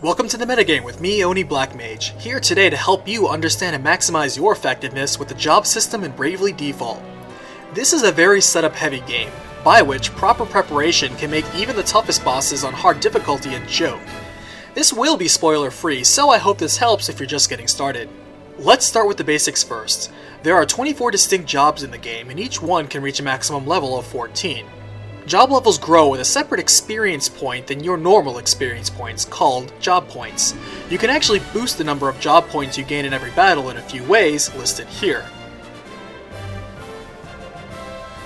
Welcome to the MetaGame with me, Oni Black Mage, here today to help you understand and maximize your effectiveness with the job system in Bravely Default. This is a very setup-heavy game, by which proper preparation can make even the toughest bosses on hard difficulty a joke. This will be spoiler-free, so I hope this helps if you're just getting started. Let's start with the basics first. There are 24 distinct jobs in the game, and each one can reach a maximum level of 14. Job levels grow with a separate experience point than your normal experience points, called job points. You can actually boost the number of job points you gain in every battle in a few ways, listed here.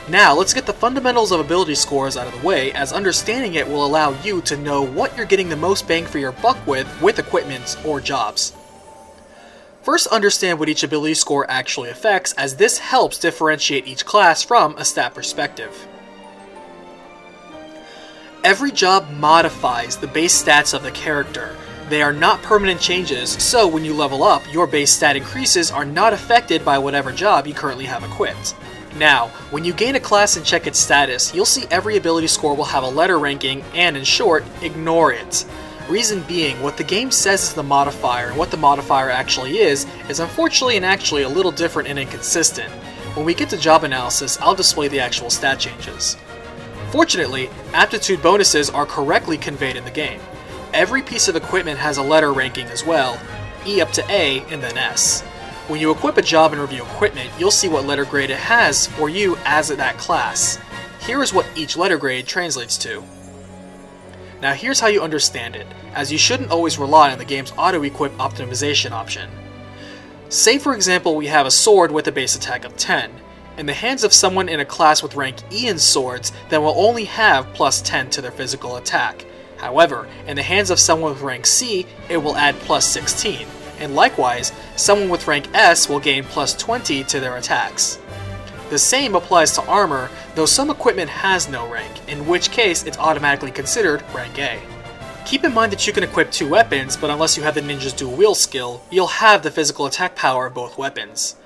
Now let's get the fundamentals of ability scores out of the way, as understanding it will allow you to know what you're getting the most bang for your buck with equipment or jobs. First, understand what each ability score actually affects, as this helps differentiate each class from a stat perspective. Every job modifies the base stats of the character. They are not permanent changes, so when you level up, your base stat increases are not affected by whatever job you currently have equipped. Now, when you gain a class and check its status, you'll see every ability score will have a letter ranking, and in short, ignore it. Reason being, what the game says is the modifier, and what the modifier actually is unfortunately and actually a little different and inconsistent. When we get to job analysis, I'll display the actual stat changes. Fortunately, aptitude bonuses are correctly conveyed in the game. Every piece of equipment has a letter ranking as well, E up to A and then S. When you equip a job and review equipment, you'll see what letter grade it has for you as that class. Here is what each letter grade translates to. Now here's how you understand it, as you shouldn't always rely on the game's auto-equip optimization option. Say for example we have a sword with a base attack of 10. In the hands of someone in a class with rank E in swords, then will only have plus 10 to their physical attack. However, in the hands of someone with rank C, it will add plus 16, and likewise, someone with rank S will gain plus 20 to their attacks. The same applies to armor, though some equipment has no rank, in which case it's automatically considered rank A. Keep in mind that you can equip two weapons, but unless you have the ninja's dual wield skill, you'll have the physical attack power of both weapons.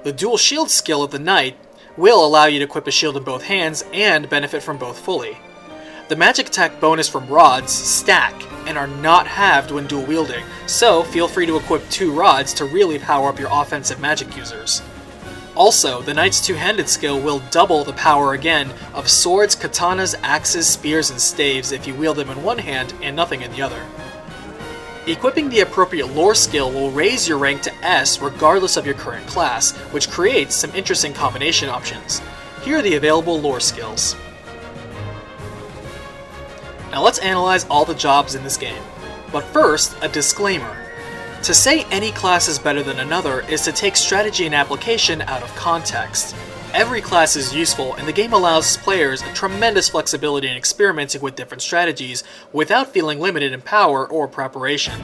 The dual shield skill of the knight will allow you to equip a shield in both hands and benefit from both fully. The magic attack bonus from rods stack and are not halved when dual wielding, so feel free to equip two rods to really power up your offensive magic users. Also, the knight's two-handed skill will double the power again of swords, katanas, axes, spears, and staves if you wield them in one hand and nothing in the other. Equipping the appropriate lore skill will raise your rank to S regardless of your current class, which creates some interesting combination options. Here are the available lore skills. Now let's analyze all the jobs in this game. But first, a disclaimer. To say any class is better than another is to take strategy and application out of context. Every class is useful, and the game allows players a tremendous flexibility in experimenting with different strategies without feeling limited in power or preparation.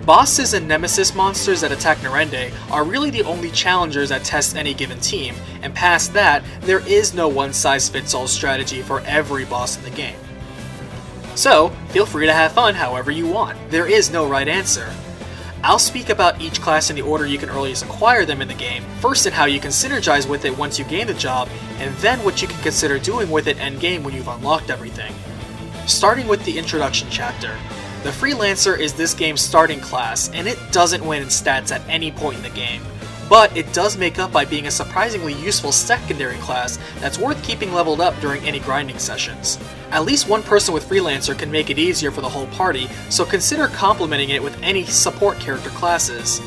Bosses and nemesis monsters that attack Narende are really the only challengers that test any given team, and past that, there is no one-size-fits-all strategy for every boss in the game. So, feel free to have fun however you want. There is no right answer. I'll speak about each class in the order you can earliest acquire them in the game, first in how you can synergize with it once you gain the job, and then what you can consider doing with it endgame when you've unlocked everything. Starting with the introduction chapter. The Freelancer is this game's starting class, and it doesn't win in stats at any point in the game, but it does make up by being a surprisingly useful secondary class that's worth keeping leveled up during any grinding sessions. At least one person with Freelancer can make it easier for the whole party, so consider complementing it with any support character classes.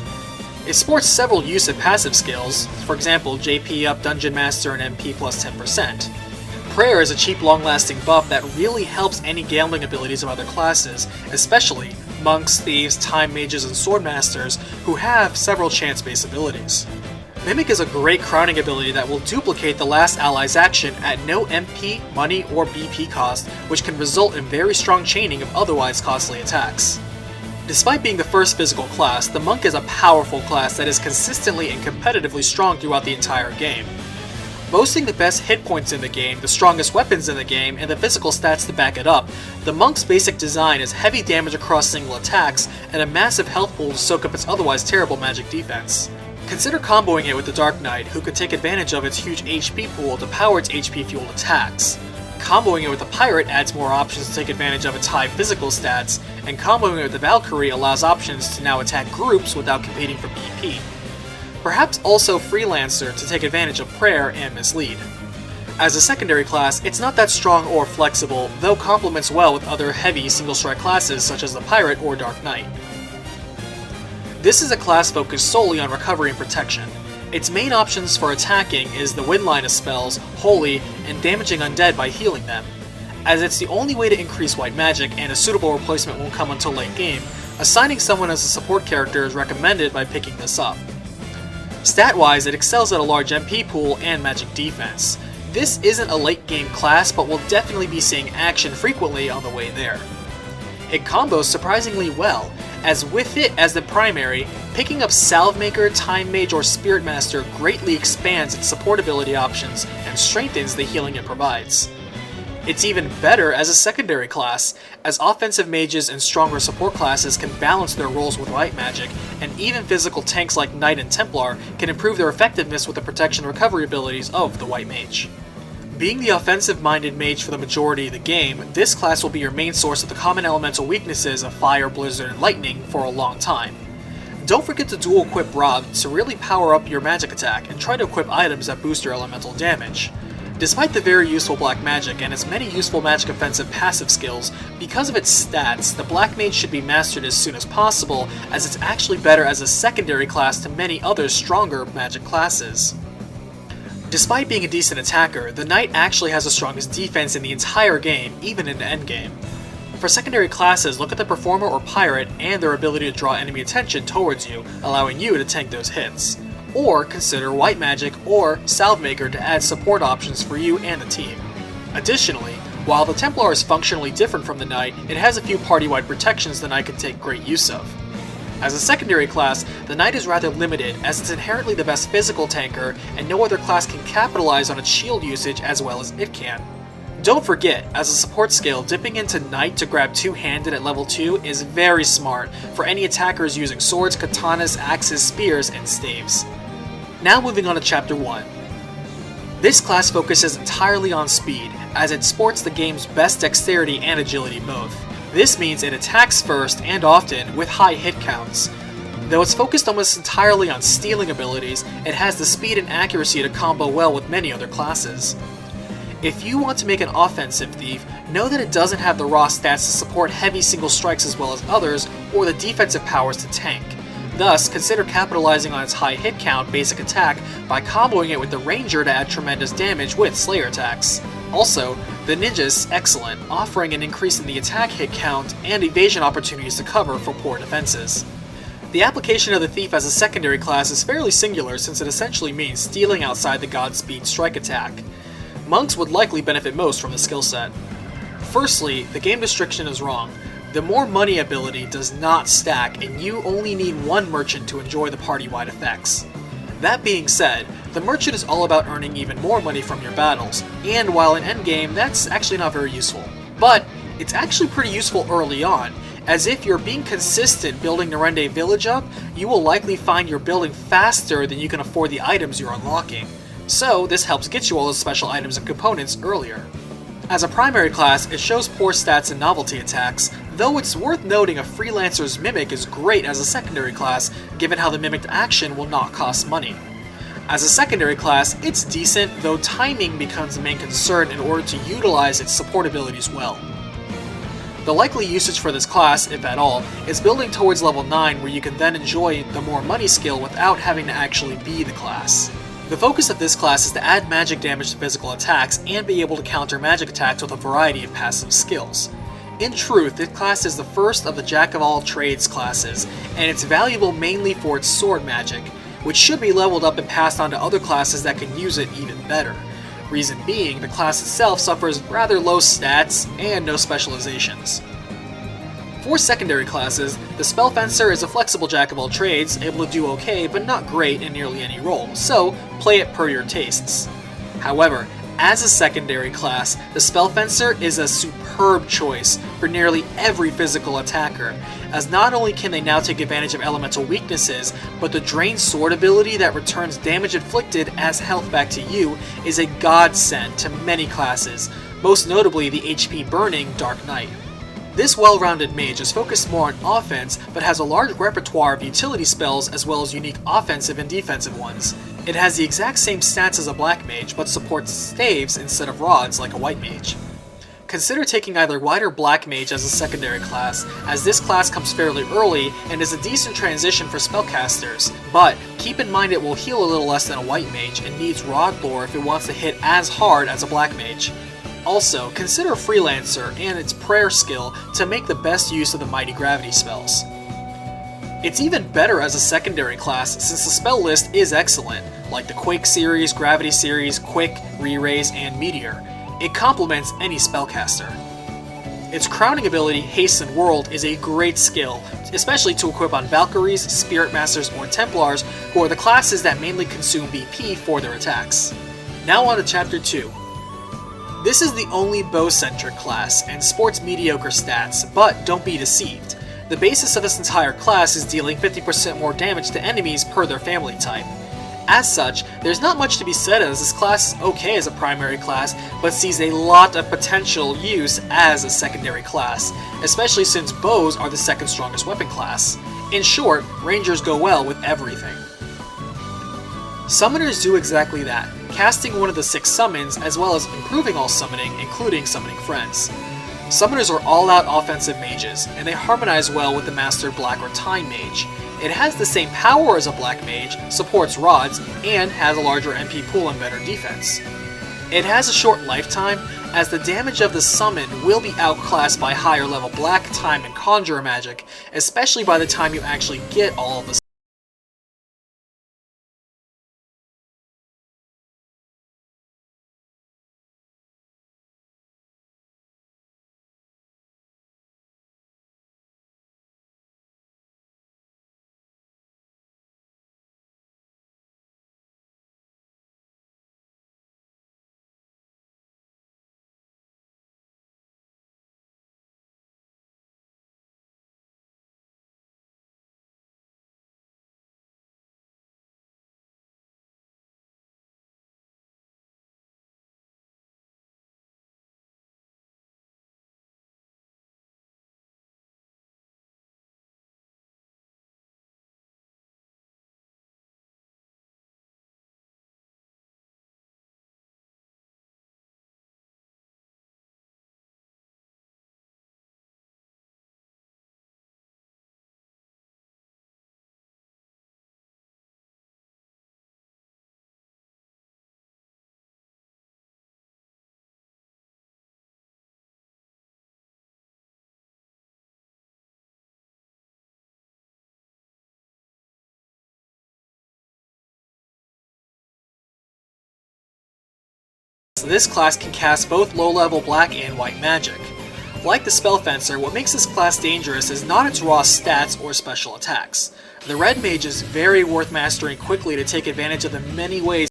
It sports several use and passive skills, for example JP up Dungeon Master and MP plus 10%. Prayer is a cheap long-lasting buff that really helps any gambling abilities of other classes, especially monks, thieves, time mages, and sword masters who have several chance-based abilities. Mimic is a great crowning ability that will duplicate the last ally's action at no MP, money, or BP cost, which can result in very strong chaining of otherwise costly attacks. Despite being the first physical class, the monk is a powerful class that is consistently and competitively strong throughout the entire game. Boasting the best hit points in the game, the strongest weapons in the game, and the physical stats to back it up, the monk's basic design is heavy damage across single attacks and a massive health pool to soak up its otherwise terrible magic defense. Consider comboing it with the Dark Knight, who could take advantage of its huge HP pool to power its HP-fueled attacks. Comboing it with the Pirate adds more options to take advantage of its high physical stats, and comboing it with the Valkyrie allows options to now attack groups without competing for BP. Perhaps also Freelancer to take advantage of Prayer and Mislead. As a secondary class, it's not that strong or flexible, though complements well with other heavy single-strike classes such as the Pirate or Dark Knight. This is a class focused solely on recovery and protection. Its main options for attacking is the Wind line of spells, Holy, and damaging undead by healing them. As it's the only way to increase white magic and a suitable replacement won't come until late game, assigning someone as a support character is recommended by picking this up. Stat-wise, it excels at a large MP pool and magic defense. This isn't a late game class, but will definitely be seeing action frequently on the way there. It combos surprisingly well, as with it as the primary, picking up Salvemaker, Time Mage, or Spirit Master greatly expands its support ability options and strengthens the healing it provides. It's even better as a secondary class, as offensive mages and stronger support classes can balance their roles with white magic, and even physical tanks like Knight and Templar can improve their effectiveness with the protection and recovery abilities of the white mage. Being the offensive-minded mage for the majority of the game, this class will be your main source of the common elemental weaknesses of Fire, Blizzard, and Lightning for a long time. Don't forget to dual equip Rob to really power up your magic attack, and try to equip items that boost your elemental damage. Despite the very useful black magic and its many useful magic offensive passive skills, because of its stats, the black mage should be mastered as soon as possible, as it's actually better as a secondary class to many other stronger magic classes. Despite being a decent attacker, the Knight actually has the strongest defense in the entire game, even in the endgame. For secondary classes, look at the Performer or Pirate and their ability to draw enemy attention towards you, allowing you to tank those hits. Or consider White Magic or Salvemaker to add support options for you and the team. Additionally, while the Templar is functionally different from the Knight, it has a few party-wide protections the Knight can take great use of. As a secondary class, the Knight is rather limited, as it's inherently the best physical tanker, and no other class can capitalize on its shield usage as well as it can. Don't forget, as a support skill, dipping into Knight to grab two-handed at level 2 is very smart for any attackers using swords, katanas, axes, spears, and staves. Now moving on to Chapter 1. This class focuses entirely on speed, as it sports the game's best dexterity and agility both. This means it attacks first and often with high hit counts. Though it's focused almost entirely on stealing abilities, it has the speed and accuracy to combo well with many other classes. If you want to make an offensive thief, know that it doesn't have the raw stats to support heavy single strikes as well as others, or the defensive powers to tank. Thus, consider capitalizing on its high hit count basic attack by comboing it with the Ranger to add tremendous damage with Slayer attacks. Also, the Ninja is excellent, offering an increase in the attack hit count and evasion opportunities to cover for poor defenses. The application of the Thief as a secondary class is fairly singular, since it essentially means stealing outside the Godspeed strike attack. Monks would likely benefit most from the skill set. Firstly, the game restriction is wrong. The More Money ability does not stack, and you only need one merchant to enjoy the party-wide effects. That being said, the merchant is all about earning even more money from your battles, and while in endgame, that's actually not very useful. But it's actually pretty useful early on, as if you're being consistent building Narende Village up, you will likely find you're building faster than you can afford the items you're unlocking. So this helps get you all those special items and components earlier. As a primary class, it shows poor stats and novelty attacks, though it's worth noting a Freelancer's Mimic is great as a secondary class, given how the mimicked action will not cost money. As a secondary class, it's decent, though timing becomes the main concern in order to utilize its support abilities well. The likely usage for this class, if at all, is building towards level 9, where you can then enjoy the More Money skill without having to actually be the class. The focus of this class is to add magic damage to physical attacks and be able to counter magic attacks with a variety of passive skills. In truth, this class is the first of the Jack-of-all-trades classes, and it's valuable mainly for its sword magic, which should be leveled up and passed on to other classes that can use it even better. Reason being, the class itself suffers rather low stats and no specializations. For secondary classes, the Spellfencer is a flexible jack-of-all-trades, able to do okay but not great in nearly any role, so play it per your tastes. However, as a secondary class, the Spellfencer is a superb choice for nearly every physical attacker, as not only can they now take advantage of elemental weaknesses, but the Drain Sword ability that returns damage inflicted as health back to you is a godsend to many classes, most notably the HP burning Dark Knight. This well-rounded mage is focused more on offense, but has a large repertoire of utility spells as well as unique offensive and defensive ones. It has the exact same stats as a black mage, but supports staves instead of rods like a white mage. Consider taking either white or black mage as a secondary class, as this class comes fairly early and is a decent transition for spellcasters, but keep in mind it will heal a little less than a white mage and needs rod lore if it wants to hit as hard as a black mage. Also, consider Freelancer and its prayer skill to make the best use of the mighty gravity spells. It's even better as a secondary class since the spell list is excellent, like the Quake series, Gravity series, Quick, Re-Raise, and Meteor. It complements any spellcaster. Its crowning ability, Hasten World, is a great skill, especially to equip on Valkyries, Spirit Masters, or Templars, who are the classes that mainly consume BP for their attacks. Now on to Chapter 2. This is the only bow-centric class, and sports mediocre stats, but don't be deceived. The basis of this entire class is dealing 50% more damage to enemies per their family type. As such, there's not much to be said as this class is okay as a primary class, but sees a lot of potential use as a secondary class, especially since bows are the second strongest weapon class. In short, rangers go well with everything. Summoners do exactly that, casting one of the 6 summons as well as improving all summoning, including summoning friends. Summoners are all-out offensive mages, and they harmonize well with the Master Black or Time Mage. It has the same power as a Black Mage, supports rods, and has a larger MP pool and better defense. It has a short lifetime, as the damage of the summon will be outclassed by higher level Black, Time, and Conjurer magic, especially by the time you actually get all of the This class can cast both low-level black and white magic. Like the Spellfencer, what makes this class dangerous is not its raw stats or special attacks. The red mage is very worth mastering quickly to take advantage of the many ways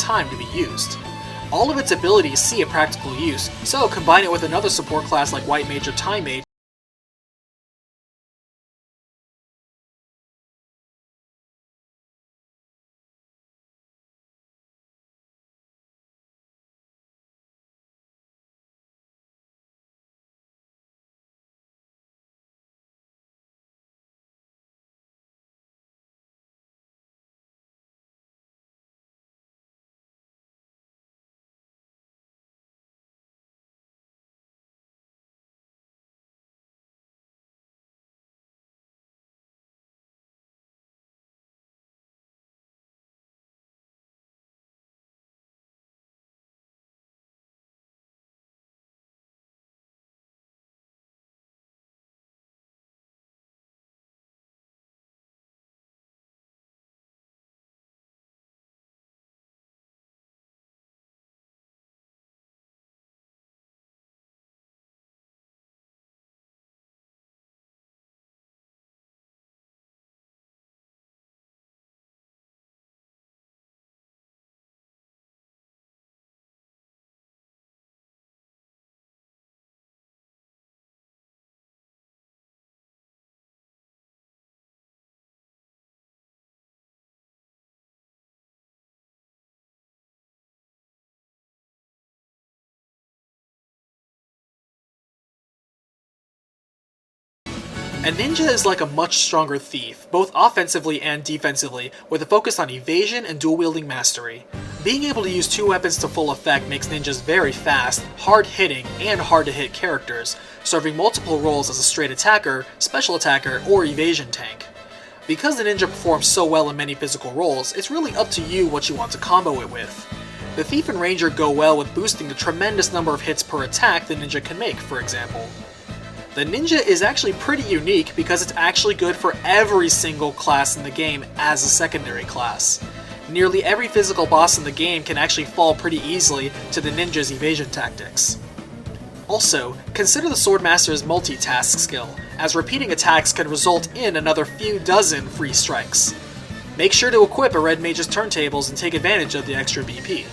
time to be used. All of its abilities see a practical use, so combine it with another support class like White Mage or Time Mage A ninja is like a much stronger thief, both offensively and defensively, with a focus on evasion and dual-wielding mastery. Being able to use two weapons to full effect makes ninjas very fast, hard-hitting, and hard-to-hit characters, serving multiple roles as a straight attacker, special attacker, or evasion tank. Because the ninja performs so well in many physical roles, it's really up to you what you want to combo it with. The thief and ranger go well with boosting the tremendous number of hits per attack the ninja can make, for example. The ninja is actually pretty unique because it's actually good for every single class in the game as a secondary class. Nearly every physical boss in the game can actually fall pretty easily to the ninja's evasion tactics. Also, consider the Swordmaster's multitask skill, as repeating attacks can result in another few dozen free strikes. Make sure to equip a Red Mage's turntables and take advantage of the extra BP.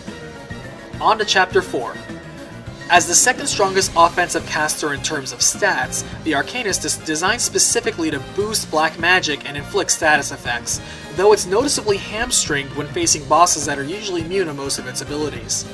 On to Chapter 4. As the second strongest offensive caster in terms of stats, the Arcanist is designed specifically to boost black magic and inflict status effects, though it's noticeably hamstringed when facing bosses that are usually immune to most of its abilities.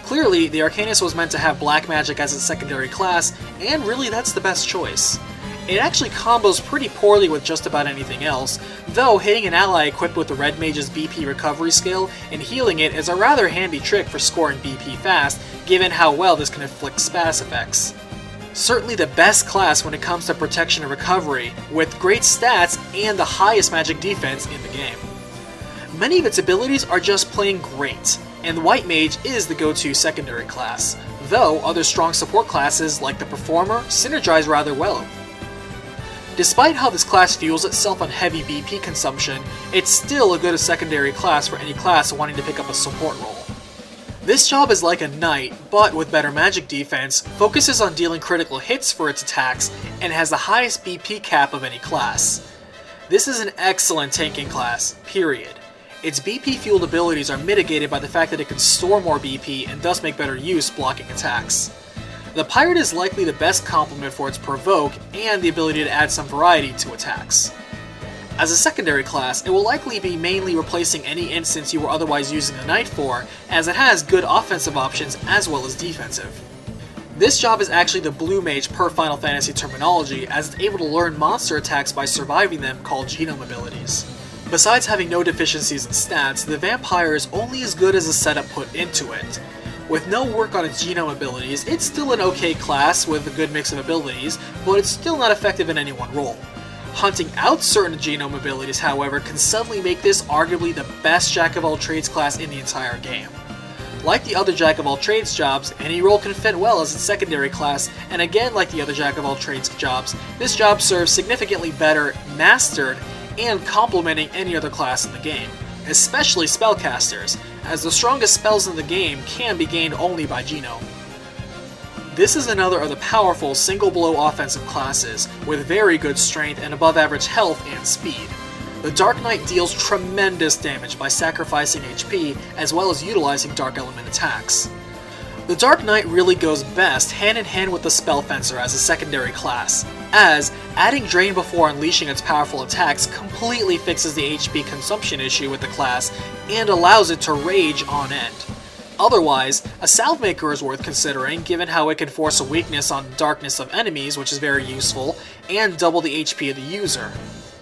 Clearly, the Arcanist was meant to have black magic as its secondary class, and really that's the best choice. It actually combos pretty poorly with just about anything else, though hitting an ally equipped with the Red Mage's BP recovery skill and healing it is a rather handy trick for scoring BP fast, given how well this can inflict status effects. Certainly the best class when it comes to protection and recovery, with great stats and the highest magic defense in the game. Many of its abilities are just plain great, and the White Mage is the go-to secondary class, though other strong support classes like the Performer synergize rather well. Despite how this class fuels itself on heavy BP consumption, it's still a good secondary class for any class wanting to pick up a support role. This job is like a knight, but with better magic defense, focuses on dealing critical hits for its attacks, and has the highest BP cap of any class. This is an excellent tanking class, period. Its BP fueled abilities are mitigated by the fact that it can store more BP and thus make better use blocking attacks. The Pirate is likely the best complement for its Provoke and the ability to add some variety to attacks. As a secondary class, it will likely be mainly replacing any instance you were otherwise using the Knight for, as it has good offensive options as well as defensive. This job is actually the Blue Mage per Final Fantasy terminology, as it's able to learn monster attacks by surviving them called genome abilities. Besides having no deficiencies in stats, the Vampire is only as good as the setup put into it. With no work on its genome abilities, it's still an okay class with a good mix of abilities, but it's still not effective in any one role. Hunting out certain genome abilities, however, can suddenly make this arguably the best Jack-of-all-trades class in the entire game. Like the other Jack-of-all-trades jobs, any role can fit well as its secondary class, and again like the other Jack-of-all-trades jobs, this job serves significantly better mastered and complementing any other class in the game, especially spellcasters, as the strongest spells in the game can be gained only by genome. This is another of the powerful single-blow offensive classes, with very good strength and above-average health and speed. The Dark Knight deals tremendous damage by sacrificing HP, as well as utilizing Dark Element attacks. The Dark Knight really goes best hand-in-hand with the Spell Fencer as a secondary class, as adding Drain before unleashing its powerful attacks completely fixes the HP consumption issue with the class and allows it to rage on end. Otherwise, a Salve Maker is worth considering given how it can force a weakness on darkness of enemies, which is very useful, and double the HP of the user.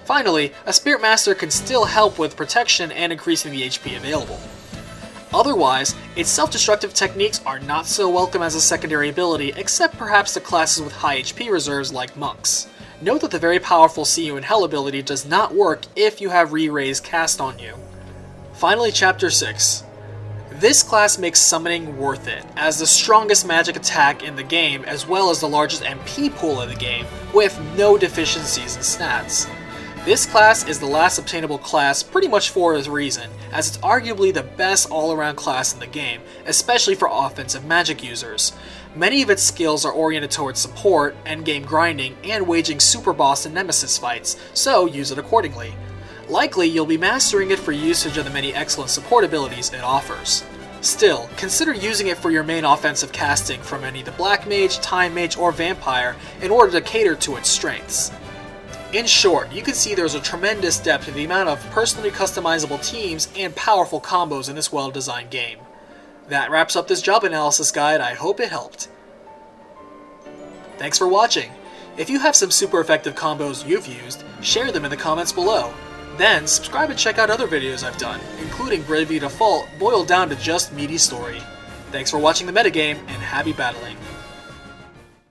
Finally, a Spirit Master can still help with protection and increasing the HP available. Otherwise, its self-destructive techniques are not so welcome as a secondary ability, except perhaps the classes with high HP reserves like monks. Note that the very powerful See You in Hell ability does not work if you have Re-Raise cast on you. Finally, Chapter 6. This class makes summoning worth it, as the strongest magic attack in the game as well as the largest MP pool in the game, with no deficiencies in stats. This class is the last obtainable class pretty much for a reason, as it's arguably the best all-around class in the game, especially for offensive magic users. Many of its skills are oriented towards support, endgame grinding, and waging super boss and nemesis fights, so use it accordingly. Likely, you'll be mastering it for usage of the many excellent support abilities it offers. Still, consider using it for your main offensive casting from any of the Black Mage, Time Mage, or Vampire in order to cater to its strengths. In short, you can see there's a tremendous depth to the amount of personally customizable teams and powerful combos in this well-designed game. That wraps up this job analysis guide. I hope it helped. Thanks for watching. If you have some super effective combos you've used, share them in the comments below. Then, subscribe and check out other videos I've done, including Bravely Default boiled down to just meaty story. Thanks for watching the metagame, and happy battling!